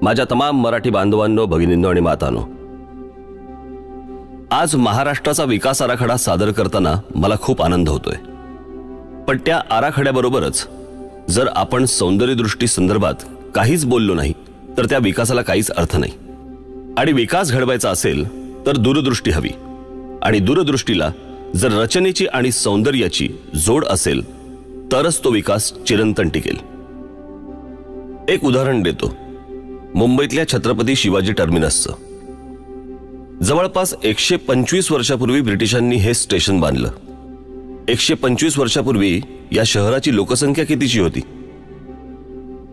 माझ्या तमाम मराठी बांधवांनो, भगिनींनो आणि मातांनो, आज महाराष्ट्राचा विकास आराखडा सादर करताना मला खूप आनंद होतोय। पण त्या आराखड्याबरोबरच जर आपण सौंदर्यदृष्टी संदर्भात काहीच बोललो नाही तर त्या विकासाला काहीच अर्थ नाही। आणि विकास घडवायचा असेल तर दूरदृष्टी हवी, आणि दूरदृष्टीला जर रचनेची आणि सौंदर्याची जोड असेल तरच तो विकास चिरंतन टिकेल। एक उदाहरण देतो, मुंबईतल्या छत्रपती शिवाजी टर्मिनसचं। जवळपास 125 वर्षापूर्वी ब्रिटिशांनी हे स्टेशन बांधलं। 125 वर्षापूर्वी या शहराची लोकसंख्या कितीची होती?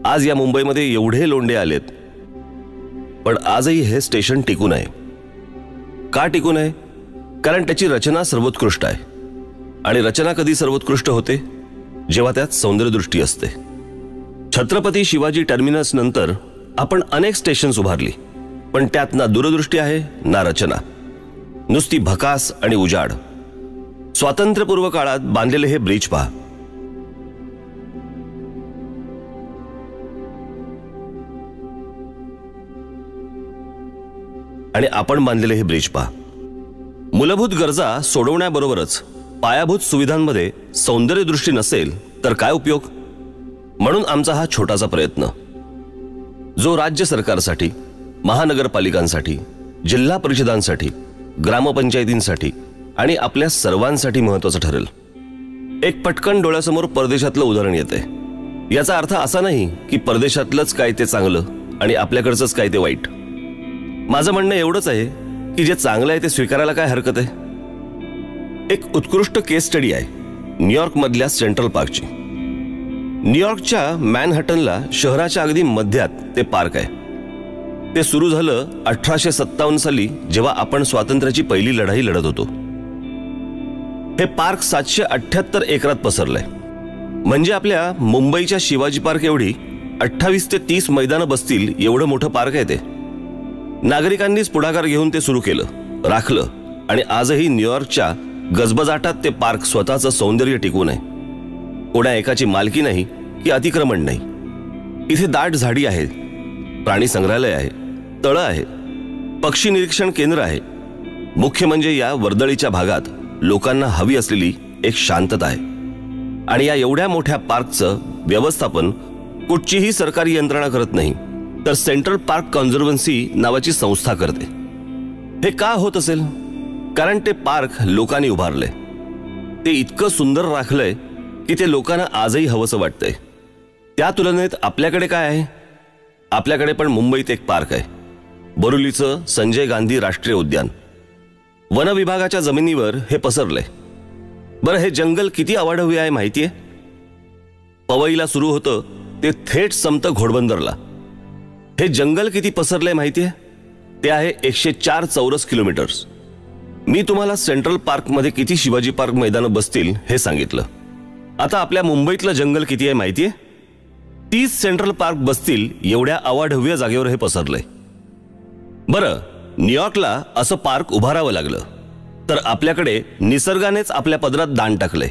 आज या मुंबईमध्ये एवढे लोंढे आलेत, पण आजही हे स्टेशन टिकून आहे। का टिकून आहे? कारण त्याची रचना सर्वोत्कृष्ट आहे, आणि रचना कधी सर्वोत्कृष्ट होते? जेव्हा त्यात सौंदर्यदृष्टी असते। छत्रपती शिवाजी टर्मिनस नंतर आपण अनेक स्टेशन्स उभारली, पण त्यात ना दूरदृष्टी आहे ना रचना, नुसती भकास आणि उजाड। स्वातंत्र्यपूर्व काळात बांधलेले हे ब्रिज पहा, आणि आपण बांधलेले हे ब्रिज पहा। मूलभूत गरजा सोडवण्याबरोबरच पायाभूत सुविधांमध्ये सौंदर्यदृष्टी नसेल तर काय उपयोग? म्हणून आमचा हा छोटासा प्रयत्न, जो राज्य सरकारसाठी, महानगरपालिकांसाठी, जिल्हा परिषदांसाठी, ग्रामपंचायतींसाठी आणि आपल्या सर्वांसाठी महत्त्वाचं ठरेल। एक पटकन डोळ्यासमोर परदेशातलं उदाहरण येते। याचा अर्थ असा नाही की परदेशातलंच काय ते चांगलं आणि आपल्याकडचंच काय ते वाईट। माझं म्हणणं एवढंच आहे की जे चांगलं आहे ते स्वीकारायला काय हरकत आहे? एक उत्कृष्ट केस स्टडी आहे न्यूयॉर्क मधल्या सेंट्रल पार्कची। न्यूयॉर्कच्या मॅनहॅटनला शहराच्या अगदी मध्यात ते पार्क आहे। ते सुरू झालं 1857 साली, जेव्हा आपण स्वातंत्र्याची पहिली लढाई लढत होतो। हे पार्क 778 एकरात पसरलंय, म्हणजे आपल्या मुंबईच्या शिवाजी पार्क एवढी 28 ते 30 मैदानं बसतील एवढं मोठं पार्क आहे ते। नागरिकांनीच पुढाकार घेऊन ते सुरू केलं, राखलं, आणि आजही न्यूयॉर्कच्या गजबजाटात ते पार्क स्वतःचं सौंदर्य टिकून आहे। कोणा एकाची मालकी नाही की अतिक्रमण नाही। इथे दाट झाडी आहे, प्राणी संग्रहालय आहे, तळं आहे, पक्षी निरीक्षण केंद्र आहे। मुख्य म्हणजे या वर्दळीच्या भागात लोकांना हवी असलेली एक शांतता आहे। आणि या एवढ्या मोठ्या पार्कचं व्यवस्थापन कुठचीही सरकारी यंत्रणा करत नाही, तर सेंट्रल पार्क कन्झर्वन्सी नावाची संस्था करते। हे का होत असेल? कारण ते पार्क लोकांनी उभारले, ते इतकं सुंदर राखलंय की ते लोकांना आजही हवंसं वाटतंय। त्या तुलनेत आपल्याकडे काय आहे? आपल्याकडे पण मुंबईत एक पार्क आहे, बोरिवलीचं संजय गांधी राष्ट्रीय उद्यान। वन विभागाच्या जमिनीवर हे पसरलंय। बरं, हे जंगल किती अवाढव्य आहे माहितीये? पवईला सुरू होतं ते थेट संपतं घोडबंदरला। हे जंगल किती पसरलंय माहितीये? ते आहे 104 चौरस किलोमीटर्स। मी तुम्हाला सेंट्रल पार्कमध्ये किती शिवाजी पार्क मैदानं बसतील हे सांगितलं। आता आपल्या मुंबईतलं जंगल किती आहे माहितीये? 30 सेंट्रल पार्क बसतील एवढ्या अवाढव्य जागेवर हे पसरलंय। बरं, न्यूयॉर्कला असं पार्क उभारावं लागलं, तर आपल्याकडे निसर्गानेच आपल्या पदरात दान टाकलंय।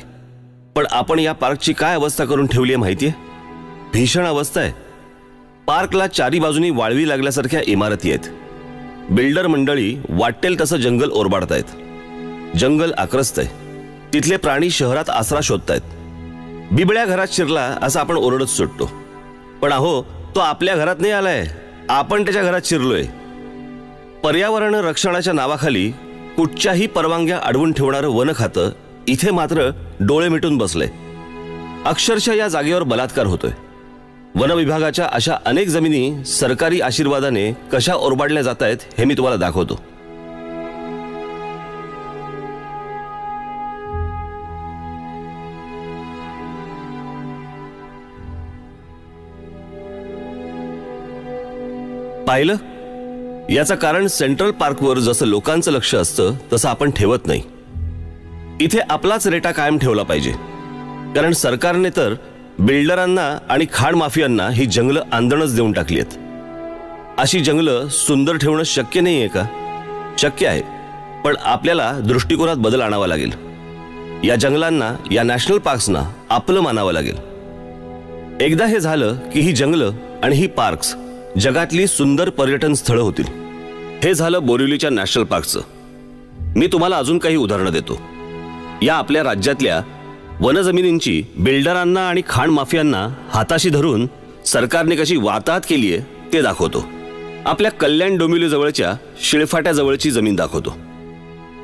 पण आपण या पार्कची काय अवस्था करून ठेवली आहे माहितीये? भीषण अवस्था आहे। पार्कला चारी बाजूनी वाळवी लागल्यासारख्या इमारती आहेत। बिल्डर मंडळी वाटेल तसं जंगल ओरबाडतायत। जंगल आक्रस्तय, तिथले प्राणी शहरात आसरा शोधतायत। बिबळ्या घरात शिरला असं आपण ओरडत सुटतो, पण अहो, तो आपल्या घरात नाही आलाय, आपण त्याच्या घरात शिरलोय। पर्यावरण रक्षणाच्या नावाखाली कुठच्याही परवानग्या अडवून ठेवणारं वन खातं इथे मात्र डोळे मिटून बसले। अक्षरशः या जागेवर बलात्कार होतोय। वन विभागाच्या अशा अनेक जमिनी सरकारी आशीर्वादाने कशा ओरबाडल्या जात आहेत हे मी तुम्हाला दाखवतो। पाहिलं? याचं कारण सेंट्रल पार्कवर जसं लोकांचं लक्ष असतं तसं आपण ठेवत नाही। इथे आपलाच रेटा कायम ठेवला पाहिजे, कारण सरकारने तर बिल्डरांना आणि खाड माफियांना ही जंगलं आंदणच देऊन टाकली आहेत। अशी जंगलं सुंदर ठेवणं शक्य नाहीये का? शक्य आहे, पण आपल्याला दृष्टिकोनात बदल आणावा लागेल। या जंगलांना, या नॅशनल पार्क्सना आपलं मानावं लागेल। एकदा हे झालं की ही जंगलं आणि ही पार्क्स जगातली सुंदर पर्यटन स्थळं होतील. हे झालं बोरिवलीच्या नॅशनल पार्कचं. मी तुम्हाला अजून काही उदाहरणं देतो. या आपल्या राज्यातल्या वनजमिनींची बिल्डरांना आणि खाण माफियांना हाताशी धरून सरकारने कशी वाताहत केली आहे ते दाखवतो. आपल्या कल्याण डोंबिवली जवळच्या शिळफाट्याजवळची जमीन दाखवतो.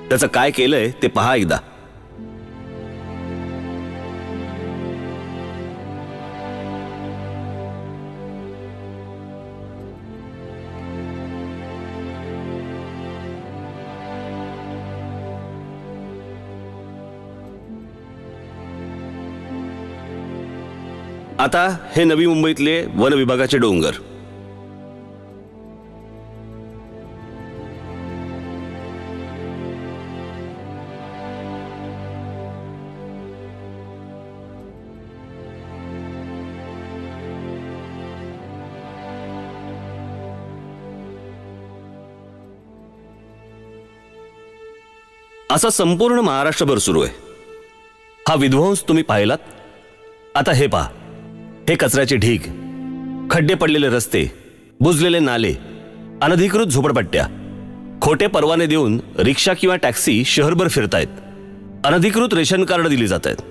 त्याचं काय केलंय ते पहा एकदा. आता हे नवी मुंबईतले वन विभागाचे डोंगर. असं संपूर्ण महाराष्ट्रभर सुरू आहे. हा विध्वंस तुम्ही पाहिलात. आता हे पहा. हे कचऱ्याचे ढीग, खड्डे पडलेले रस्ते, बुजलेले नाले, अनधिकृत झोपडपट्ट्या, खोटे परवाने देऊन रिक्षा किंवा टॅक्सी शहरभर फिरतायत, अनधिकृत रेशन कार्ड दिली जात आहेत.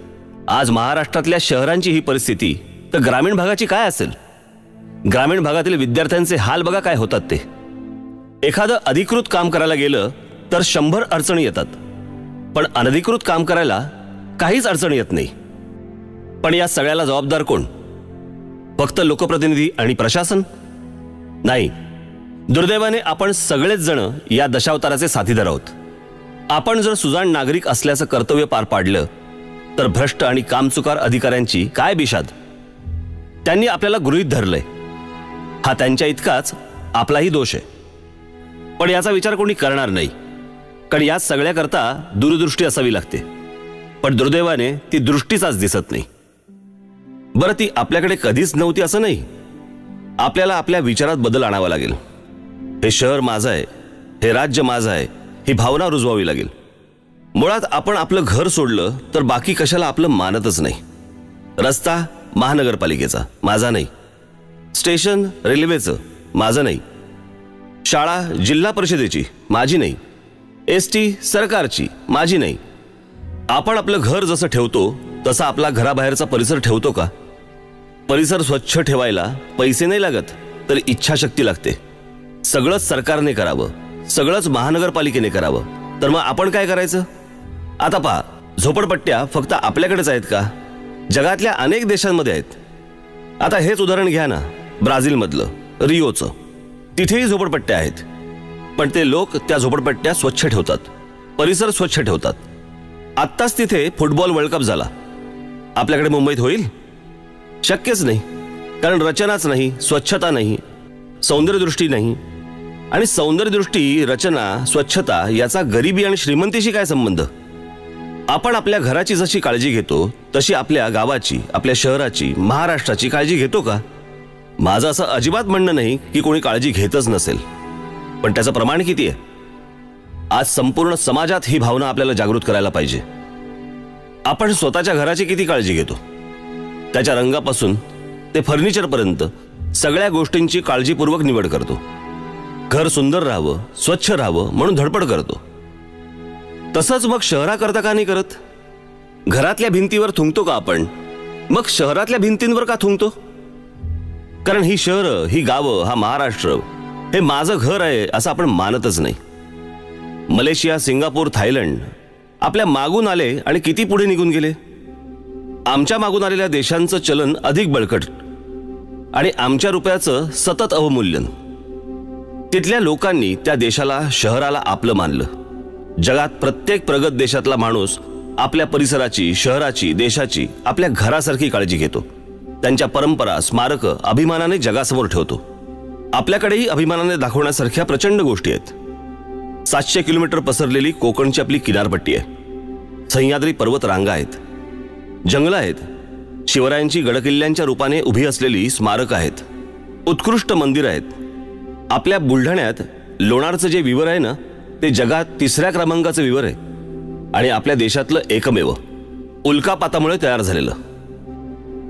आज महाराष्ट्रातल्या शहरांची ही परिस्थिती तर ग्रामीण भागाची काय असेल? ग्रामीण भागातील विद्यार्थ्यांचे हाल बघा काय होतात ते. एखादं अधिकृत काम करायला गेलं तर 100 अडचणी येतात, पण अनधिकृत काम करायला काहीच अडचणी येत नाही. पण या सगळ्याला जबाबदार कोण? फक्त लोकप्रतिनिधी आणि प्रशासन? नाही. दुर्दैवाने आपण सगळेच जण या दशावताराचे साथीदार आहोत. आपण जर सुजाण नागरिक असल्याचं कर्तव्य पार पाडलं तर भ्रष्ट आणि कामचुकार अधिकाऱ्यांची काय बिशाद. त्यांनी आपल्याला गृहीत धरलंय. हा त्यांच्या इतकाच आपलाही दोष आहे. पण याचा विचार कोणी करणार नाही, कारण या सगळ्याकरता दूरदृष्टी असावी लागते. पण दुर्दैवाने ती दृष्टीचाच दिसत नाही. बरं, ती आपल्याकडे कधीच नव्हती असं नाही. आपल्याला आपल्या विचारात बदल आणावा लागेल. हे शहर माझं आहे, हे राज्य माझं आहे, ही भावना रुजवावी लागेल. मुळात आपण आपलं घर सोडलं तर बाकी कशाला आपलं मानतच नाही. रस्ता महानगरपालिकेचा, माझा नाही. स्टेशन रेल्वेचं, माझं नाही. शाळा जिल्हा परिषदेची, माझी नाही. एसटी सरकारची, माझी नाही. आपण आपलं घर जसं ठेवतो तसा आपला घराबाहेरचा परिसर ठेवतो का? परिसर स्वच्छ ठेवायला पैसे नाही लागत, तर इच्छाशक्ती लागते. सगळंच सरकारने करावं, सगळंच महानगरपालिकेने करावं, तर मग आपण काय करायचं? आता पहा, झोपडपट्ट्या फक्त आपल्याकडेच आहेत का? जगातल्या अनेक देशांमध्ये आहेत. आता हेच उदाहरण घ्या ना, ब्राझीलमधलं, रिओचं. तिथेही झोपडपट्ट्या आहेत, पण ते लोक त्या झोपडपट्ट्या स्वच्छ ठेवतात, परिसर स्वच्छ ठेवतात. आत्ताच तिथे फुटबॉल वर्ल्ड कप झाला. आपल्याकडे मुंबईत होईल? शक्यच नाही, कारण रचनाच नाही, स्वच्छता नाही, सौंदर्यदृष्टी नाही. आणि सौंदर्यदृष्टी, रचना, स्वच्छता याचा गरिबी आणि श्रीमंतीशी काय संबंध? आपण आपल्या घराची जशी काळजी घेतो तशी आपल्या गावाची, आपल्या शहराची, महाराष्ट्राची काळजी घेतो का? माझं असं अजिबात म्हणणं नाही की कोणी काळजी घेतच नसेल, पण त्याचं प्रमाण किती आहे? आज संपूर्ण समाजात ही भावना आपल्याला जागृत करायला पाहिजे. आपण स्वतःच्या घराची किती काळजी घेतो? त्याच्या रंगापासून ते फर्निचरपर्यंत सगळ्या गोष्टींची काळजीपूर्वक निवड करतो. घर सुंदर राहावं, स्वच्छ राहावं म्हणून धडपड करतो. तसंच मग शहराकरता का नाही करत? घरातल्या भिंतीवर थुंकतो का आपण? मग शहरातल्या भिंतींवर का थुंकतो? कारण ही शहरं, ही गावं, हा महाराष्ट्र हे माझं घर आहे असं आपण मानतच नाही. मलेशिया, सिंगापूर, थायलंड आपल्या मागून आले आणि किती पुढे निघून गेले. आमच्या मागून आलेल्या देशांचं चलन अधिक बळकट आणि आमच्या रुपयाचं सतत अवमूल्यन. तिथल्या लोकांनी त्या देशाला, शहराला आपलं मानलं. जगात प्रत्येक प्रगत देशातला माणूस आपल्या परिसराची, शहराची, देशाची आपल्या घरासारखी काळजी घेतो. त्यांच्या परंपरा, स्मारकं अभिमानाने जगासमोर ठेवतो. आपल्याकडेही अभिमानाने दाखवण्यासारख्या प्रचंड गोष्टी आहेत. 700 किलोमीटर पसरलेली कोकणची आपली किनारपट्टी आहे. सह्याद्री पर्वत रांगा आहेत, जंगलं आहेत, शिवरायांची गडकिल्ल्यांच्या रूपाने उभी असलेली स्मारकं आहेत, उत्कृष्ट मंदिरं आहेत. आपल्या बुलढाण्यात लोणारचं जे विवर आहे ना, ते जगात 3ऱ्या क्रमांकाचं विवर आहे आणि आपल्या देशातलं एकमेव, उल्कापातामुळे तयार झालेलं.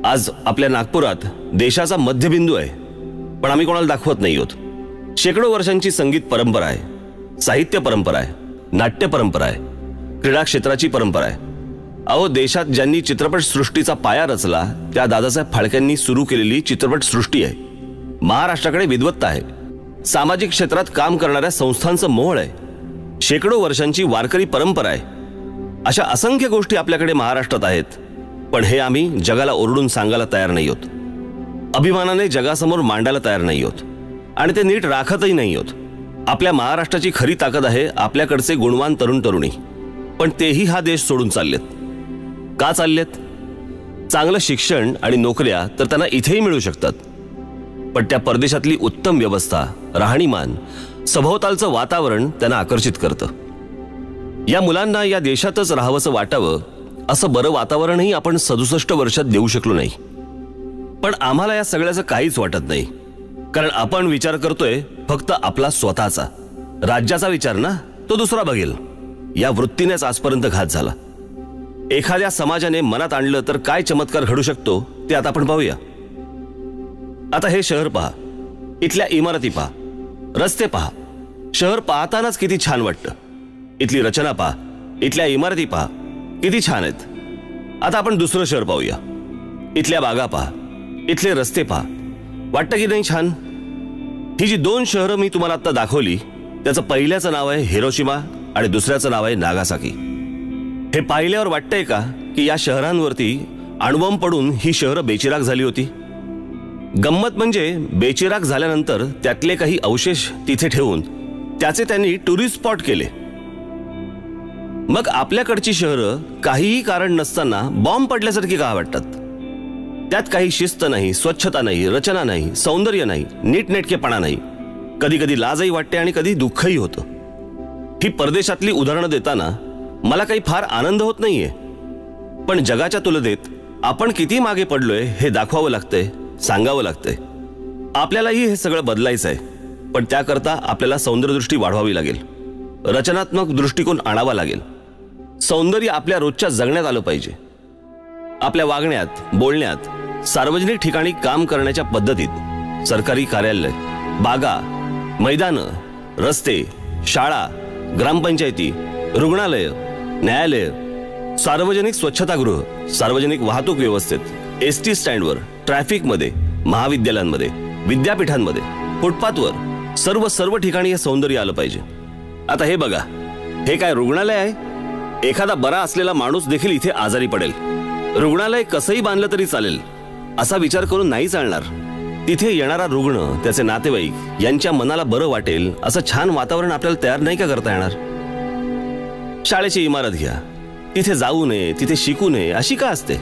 आज आपल्या नागपुरात देशाचा मध्यबिंदू आहे. पण आम्ही कोणाला दाखवत नाही आहोत. शेकडो वर्षांची संगीत परंपरा आहे, साहित्य परंपरा आहे, नाट्य परंपरा आहे, क्रीडा क्षेत्राची परंपरा आहे. अहो, देशात ज्यांनी चित्रपट सृष्टीचा पाया रचला त्या दादासाहेब फाळक्यांनी सुरू केलेली चित्रपट सृष्टी आहे. महाराष्ट्राकडे विद्वत्ता आहे, सामाजिक क्षेत्रात काम करणाऱ्या संस्थांचं मोह आहे, शेकडो वर्षांची वारकरी परंपरा आहे. अशा असंख्य गोष्टी आपल्याकडे महाराष्ट्रात आहेत, पण हे आम्ही जगाला ओरडून सांगायला तयार नाही आहोत, अभिमानाने जगासमोर मांडायला तयार नाही आहोत आणि ते नीट राखतही नाही आहोत. आपल्या महाराष्ट्राची खरी ताकद आहे आपल्याकडचे गुणवान तरुण तरुणी, पण तेही हा देश सोडून चाललेत. का चाललेत? चांगलं शिक्षण आणि नोकऱ्या तर त्यांना इथेही मिळू शकतात, पण त्या परदेशातली उत्तम व्यवस्था, राहणीमान, सभोवतालचं वातावरण त्यांना आकर्षित करतं. या मुलांना या देशातच राहावंसं वाटावं असं बरं वातावरणही आपण 67 वर्षात देऊ शकलो नाही. पण आम्हाला या सगळ्याचं काहीच वाटत नाही, कारण आपण विचार करतोय फक्त आपला स्वतःचा. राज्याचा विचार ना तो दुसरा बघेल, या वृत्तीनेच आजपर्यंत घात झाला. एखाद्या समाजाने मनात आणलं तर काय चमत्कार घडू शकतो ते आता आपण पाहूया. आता हे शहर पहा, इथल्या इमारती पहा, रस्ते पहा. शहर पाहतानाच किती छान वाटतं. इथली रचना पहा, इथल्या इमारती पहा, किती छान आहेत. आता आपण दुसरं शहर पाहूया. इथल्या बागा पहा, इथले रस्ते पहा. वाटतं की नाही छान? ही जी 2 शहरं मी तुम्हाला आता दाखवली, त्याचं पहिल्याचं नाव आहे हिरोशिमा आणि दुसऱ्याचं नाव आहे नागासाकी. हे पाहिल्यावर वाटतंय का की या शहरांवरती अणुबॉम्ब पडून ही शहरं बेचिराख झाली होती? गंमत म्हणजे बेचिराख झाल्यानंतर त्यातले काही अवशेष तिथे ठेवून त्याचे त्यांनी टुरिस्ट स्पॉट केले. मग आपल्याकडची शहरं काहीही कारण नसताना बॉम्ब पडल्यासारखी का वाटतात? त्यात काही शिस्त नाही, स्वच्छता नाही, रचना नाही, सौंदर्य नाही, नीटनेटकेपणा नाही. कधी कधी लाजही वाटते आणि कधी दुःखही होतं. ही परदेशातली उदाहरणं देताना मला काही फार आनंद होत नाहीये, पण जगाच्या तुलनेत आपण किती मागे पडलोय हे दाखवावं लागतंय, सांगावं लागतंय. आपल्यालाही हे सगळं बदलायचं आहे, पण त्याकरता आपल्याला सौंदर्यदृष्टी वाढवावी लागेल, रचनात्मक दृष्टिकोन आणावा लागेल. सौंदर्य आपल्या रोजच्या जगण्यात आलं पाहिजे. आपल्या वागण्यात, बोलण्यात, सार्वजनिक ठिकाणी काम करण्याच्या पद्धतीत, सरकारी कार्यालय, बागा, मैदानं, रस्ते, शाळा, ग्रामपंचायती, रुग्णालय, न्यायालय, सार्वजनिक स्वच्छतागृह, सार्वजनिक वाहतूक व्यवस्थेत, एसटी स्टँडवर, ट्रॅफिकमध्ये, महाविद्यालयांमध्ये, विद्यापीठांमध्ये, फुटपाथवर, सर्व ठिकाणी हे सौंदर्य आलं पाहिजे. आता हे बघा, हे काय रुग्णालय आहे? एखादा बरा असलेला माणूस देखील इथे आजारी पडेल. रुग्णालय कसंही बांधलं तरी चालेल असा विचार करून नाही चालणार. तिथे येणारा रुग्ण, त्याचे नातेवाईक यांच्या मनाला बरं वाटेल असं छान वातावरण आपल्याला तयार नाही का करता येणार? शाळेची इमारत घ्या, तिथे जाऊ नये, तिथे शिकू नये अशी का असते?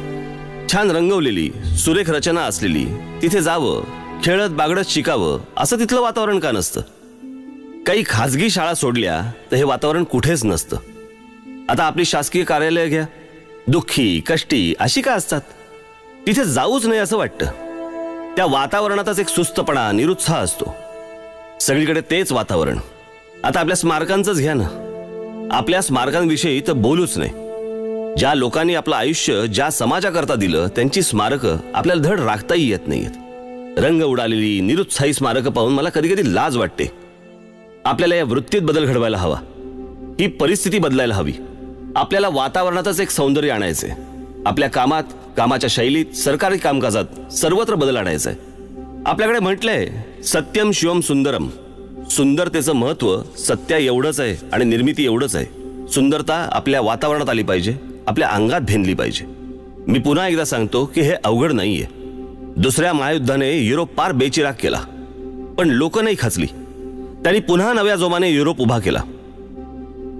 छान रंगवलेली, सुरेख रचना असलेली, तिथे जावं, खेळत बागडत शिकावं असं तिथलं वातावरण का नसतं? काही खाजगी शाळा सोडल्या तर हे वातावरण कुठेच नसतं. आता आपली शासकीय कार्यालय घ्या, दुःखी, कष्टी अशी का असतात? तिथे जाऊच नये असं वाटतं. त्या वातावरणातच एक सुस्तपणा, निरुत्साह असतो. सगळीकडे तेच वातावरण. आता आपल्या स्मारकांचंच घ्या ना. आपल्या स्मारकांविषयी तर बोलूच नाही. ज्या लोकांनी आपलं आयुष्य ज्या समाजाकरता दिलं त्यांची स्मारकं आपल्याला धड राखताही येत नाहीयेत. रंग उडालेली, निरुत्साही स्मारकं पाहून मला कधी कधी लाज वाटते. आपल्याला या वृत्तीत बदल घडवायला हवा. ही परिस्थिती बदलायला हवी. आपल्याला वातावरणातच एक सौंदर्य आणायचंय. आपल्या कामात, कामाच्या शैलीत, सरकारी कामकाजात सर्वत्र बदल आणायचा आहे. आपल्याकडे म्हटलंय सत्यम शिवम सुंदरम. सुंदरतेचं महत्व सत्य एवढंच आहे आणि निर्मिती एवढंच आहे. सुंदरता आपल्या वातावरणात आली पाहिजे, आपल्या अंगात भिनली पाहिजे. मी पुन्हा एकदा सांगतो की हे अवघड नाहीये. दुसऱ्या महायुद्धाने युरोप पार बेचिराख केला, पण लोक नाही खचली. त्यांनी पुन्हा नव्या जोमाने युरोप उभा केला.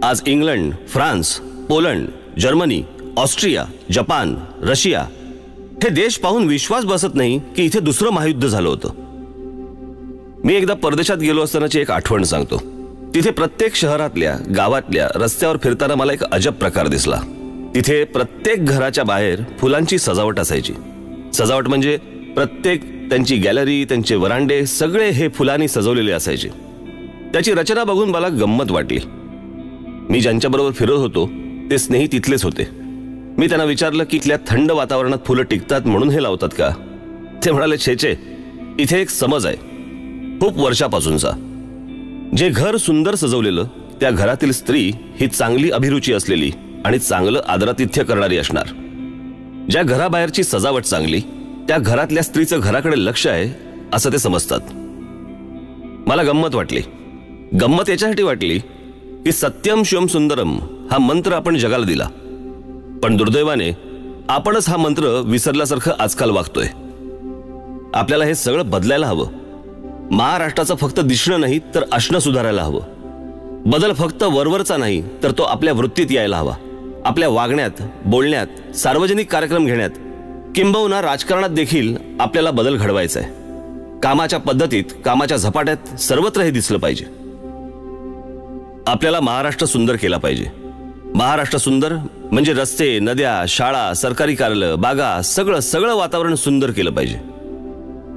आज England, France, Poland, Germany, Austria, Japan, Russia हे देश पाहून विश्वास बसत नाही की इथे दुसरं महायुद्ध झालं होतं. मी एकदा परदेशात गेलो असतानाची एक आठवण सांगतो. तिथे प्रत्येक शहरातल्या, गावातल्या रस्त्यावर फिरताना मला एक अजब प्रकार दिसला. तिथे प्रत्येक घराच्या बाहेर फुलांची सजावट असायची. सजावट म्हणजे प्रत्येक त्यांची गॅलरी, त्यांचे वरांडे सगळे हे फुलांनी सजवलेले असायचे. त्याची रचना बघून मला गंमत वाटली. मी ज्यांच्याबरोबर फिरत होतो ते स्नेही तिथलेच होते. मी त्यांना विचारलं की इथल्या थंड वातावरणात फुलं टिकतात म्हणून हे लावतात का? ते म्हणाले, छे, इथे एक समज आहे. खूप वर्षापासूनचा. जे घर सुंदर सजवलेलं, त्या घरातील स्त्री ही चांगली अभिरुची असलेली आणि चांगलं आदरातिथ्य करणारी असणार. ज्या घराबाहेरची सजावट चांगली, त्या घरातल्या स्त्रीचं घराकडे लक्ष आहे असं ते समजतात. मला गंमत वाटली. गंमत याच्यासाठी वाटली की सत्यम शिवम सुंदरम हा मंत्र आपण जगाला दिला, पण दुर्दैवाने आपणच हा मंत्र विसरल्यासारखं आजकाल वागतोय. आपल्याला हे सगळं बदलायला हवं. महाराष्ट्राचं फक्त दिसणं नाही तर असणं सुधारायला हवं. बदल फक्त वरवरचा नाही तर तो आपल्या वृत्तीत यायला हवा. आपल्या वागण्यात, बोलण्यात, सार्वजनिक कार्यक्रम घेण्यात, किंबहुना राजकारणात देखील आपल्याला बदल घडवायचा आहे. कामाच्या पद्धतीत, कामाच्या झपाट्यात सर्वत्र हे दिसलं पाहिजे. आपल्याला महाराष्ट्र सुंदर केला पाहिजे. महाराष्ट्र सुंदर म्हणजे रस्ते, नद्या, शाळा, सरकारी कार्यालय, बागा, सगळं वातावरण सुंदर केलं पाहिजे.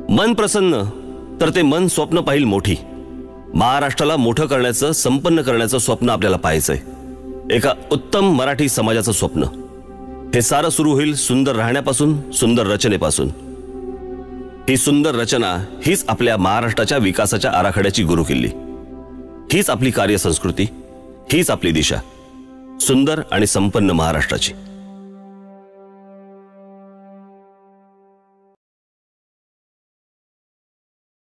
मन प्रसन्न तर ते मन स्वप्न पाहिल मोठी. महाराष्ट्राला मोठं करण्याचं, संपन्न करण्याचं स्वप्न आपल्याला पाहायचंय. एका उत्तम मराठी समाजाचं स्वप्न. हे सारं सुरू होईल सुंदर राहण्यापासून, सुंदर रचनेपासून. ही सुंदर रचना हीच आपल्या महाराष्ट्राच्या विकासाच्या आराखड्याची गुरुकिल्ली. हीच आपली कार्यसंस्कृती, हीच आपली दिशा सुंदर आणि संपन्न महाराष्ट्राची.